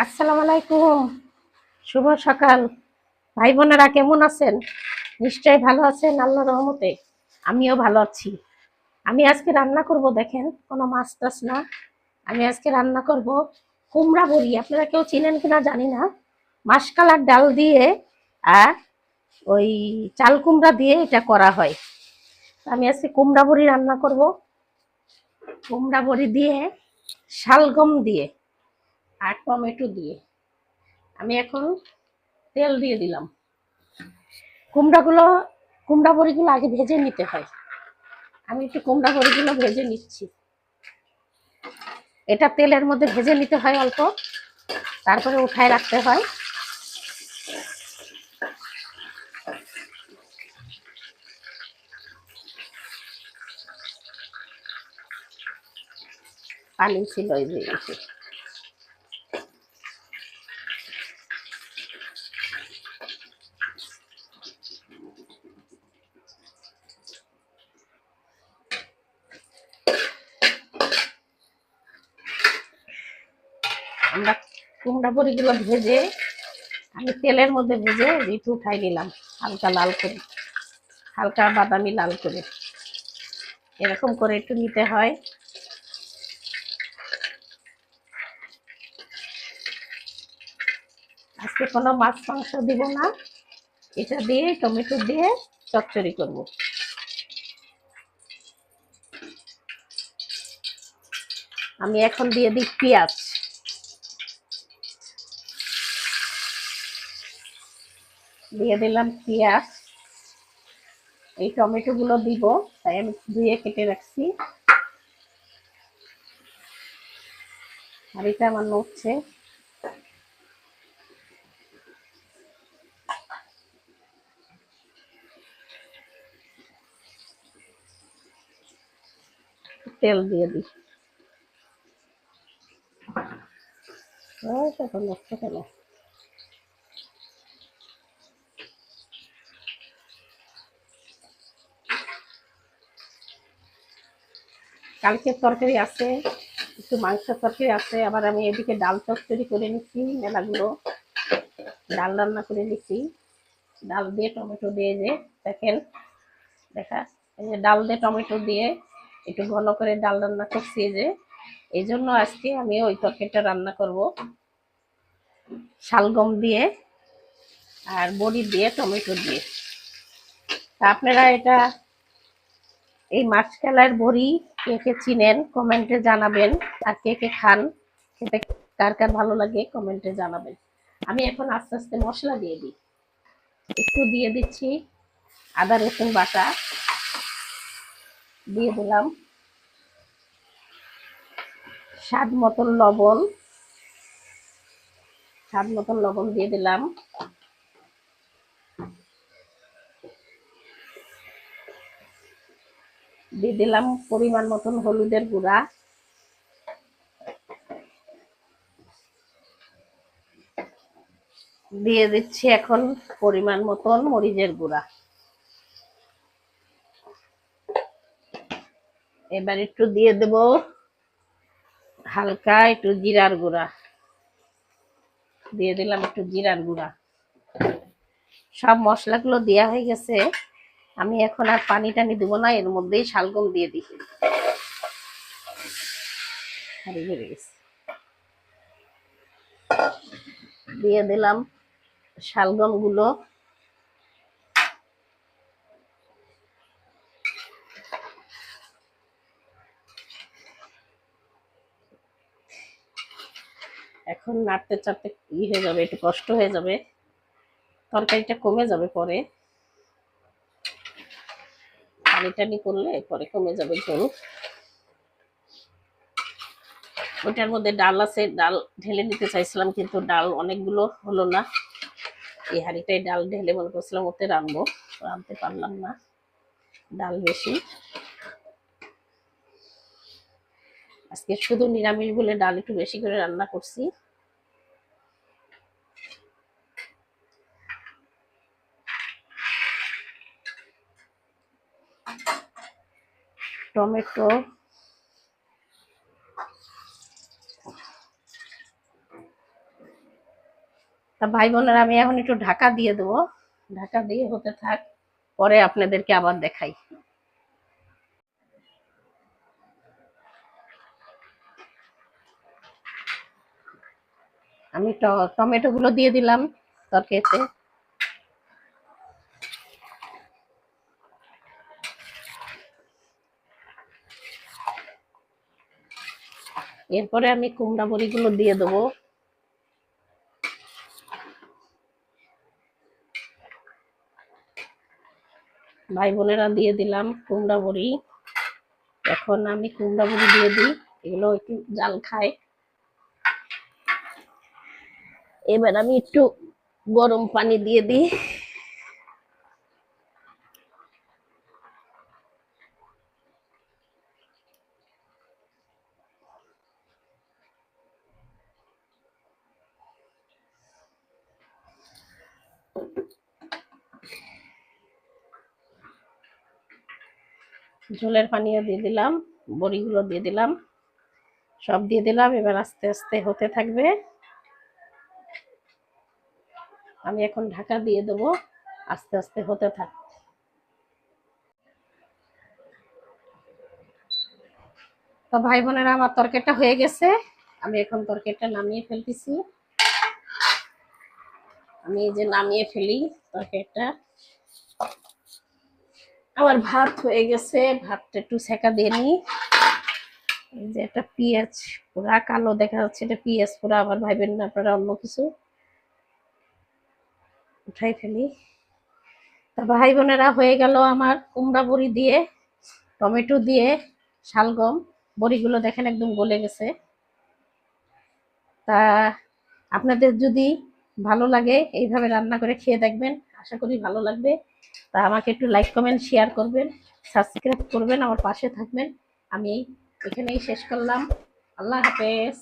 আসসালামু আলাইকুম। শুভ সকাল। ভাই বোনেরা কেমন আছেন? নিশ্চয়ই ভালো আছেন আল্লাহর রহমতে। আমিও ভালো আছি। আমি আজকে রান্না করব, দেখেন, কোনো মাছ টাছ না। আমি আজকে রান্না করব কুমড়া বড়ি। আপনারা কেউ চিনেন কিনা জানি না। মাসকালার ডাল দিয়ে আর ওই চাল কুমড়া দিয়ে এটা করা হয়। আমি আজকে কুমড়া বড়ি রান্না করব। কুমড়া বড়ি দিয়ে, শালগম দিয়ে আর টমেটো দিয়ে। আমি এখন তেল দিয়ে দিলাম। কুমড়াগুলো কুমড়া বড়িগুলো আগে ভেজে নিতে হয়। আমি একটু কুমড়া বড়িগুলো ভেজে নিচ্ছি। এটা তেলের মধ্যে ভেজে নিতে হয় অল্প, তারপরে উঠায় রাখতে হয়। পানি ছিল এই যে এসে। আমরা কুমড়া বড়িগুলো ভেজে, আমি তেলের মধ্যে ভেজে একটু উঠাই নিলাম, হালকা লাল করে, হালকা বাদামি লাল করে। এরকম করে একটু নিতে হয়। আজকে কোনো মাছ মাংস দিব না, এটা দিয়ে টমেটো দিয়ে চচ্চড়ি করব। আমি এখন দিয়ে দিই পেঁয়াজ। দিয়ে দিলাম পেঁয়াজ। এই টমেটো গুলো দিব, তাই আমি ধুয়ে কেটে রাখছি। আর এটা আমার নড়ছে। তেল দিয়ে দিই। এখন নড়ছে কেন? কালকের তরকারি আছে, একটু মাংসের তরকারি আছে, আবার আমি এদিকে ডাল চচ্চড়ি করে নিচ্ছি মেলাগুলো। ডাল রান্না করে নিচ্ছি, ডাল দিয়ে টমেটো দিয়ে, যে দেখেন, দেখা, এই যে ডাল দিয়ে টমেটো দিয়ে একটু ঘন করে ডাল রান্না করছি। যে এই জন্য আজকে আমি ওই তরকারিটা রান্না করব, শালগম দিয়ে আর বড়ি দিয়ে টমেটো দিয়ে। তা আপনারা এটা, এই মাছকালার বড়ি কে কে চিনেন কমেন্টে জানাবেন। আর কে কে খান, খেতে কার কার ভালো লাগে কমেন্টে জানাবেন। আমি এখন আস্তে আস্তে মশলা দিয়ে দিই। একটু দিয়ে দিচ্ছি আদা রসুন বাটা, দিয়ে দিলাম স্বাদ মতন লবণ, স্বাদ মতন লবণ দিয়ে দিলাম। দিয়ে দিলাম পরিমাণ মতন হলুদের গুঁড়া। দিয়ে দিচ্ছি এখন পরিমাণ মতন মরিচের গুঁড়া। এবার একটু দিয়ে দেব হালকা একটু জিরার গুঁড়া। দিয়ে দিলাম একটু জিরার গুঁড়া। সব মশলাগুলো দেওয়া হয়ে গেছে। আমি এখন আর পানি টানি দেবো না, এর মধ্যেই শালগম দিয়ে দিই। দিয়ে দিলাম শালগম গুলো। এখন নাড়তে চাড়তে হয়ে যাবে, একটু কষ্ট হয়ে যাবে, তরকারিটা কমে যাবে পরে। পানি টানি করলে পরে কমে যাবে ঝোল। ওটার মধ্যে ডাল আছে, ডাল ঢেলে নিতে চাইছিলাম, কিন্তু ডাল অনেকগুলো হলো না। এই হাঁড়িটাই ডাল ঢেলে মনে করছিলাম ওতে রানবো, রানতে পারলাম না, ডাল বেশি। আজকে শুধু নিরামিষ বলে ডাল একটু বেশি করে রান্না করছি। টমেটো, তা ভাই বোনেরা, আমি এখন একটু ঢাকা দিয়ে দেবো, ঢাকা দিয়ে হতে থাক, পরে আপনাদেরকে আবার দেখাই। আমি টমেটো গুলো দিয়ে দিলাম তরকারিতে। এরপরে আমি কুমড়া বড়িগুলো দিয়ে দেবো। ভাই বোনেরা, দিয়ে দিলাম কুমড়া বড়ি। এখন আমি কুমড়া বড়ি দিয়ে দিই, এগুলো একটু জাল খায়। এবার আমি একটু গরম পানি দিয়ে দিই। ঝোলের পানিও দিয়ে দিলাম, বড়িগুলো দিয়ে দিলাম, সব দিয়ে দিলাম। এবার আস্তে আস্তে হতে থাকবে। আমি এখন ঢাকা দিয়ে দেবো, আস্তে আস্তে হতে থাক। তো ভাই বোনেরা, আমার তরকারিটা হয়ে গেছে। আমি এখন তরকারিটা নামিয়ে ফেলতেছি। আমি এই যে নামিয়ে ফেলি তরকারিটা। আমার ভাত হয়ে গেছে, ভাতটা একটু সেকা দিয়ে নিই। এই যে একটা পেঁয়াজ পুরা কালো দেখা যাচ্ছে, এটা পেঁয়াজ পুরা, আবার ভাইবেন না আপনারা অন্য কিছু। উঠাই ফেলি। তা ভাই বোনেরা, হয়ে গেল আমার কুমড়া বড়ি দিয়ে, টমেটো দিয়ে শালগম। বড়িগুলো দেখেন একদম গলে গেছে। তা আপনাদের যদি ভালো লাগে এইভাবে রান্না করে খেয়ে দেখবেন, আশা করি ভালো লাগবে। তা আমাকে একটু লাইক কমেন্ট শেয়ার করবেন, সাবস্ক্রাইব করবেন, আমার পাশে থাকবেন। আমি এখানেই শেষ করলাম। আল্লাহ হাফেজ।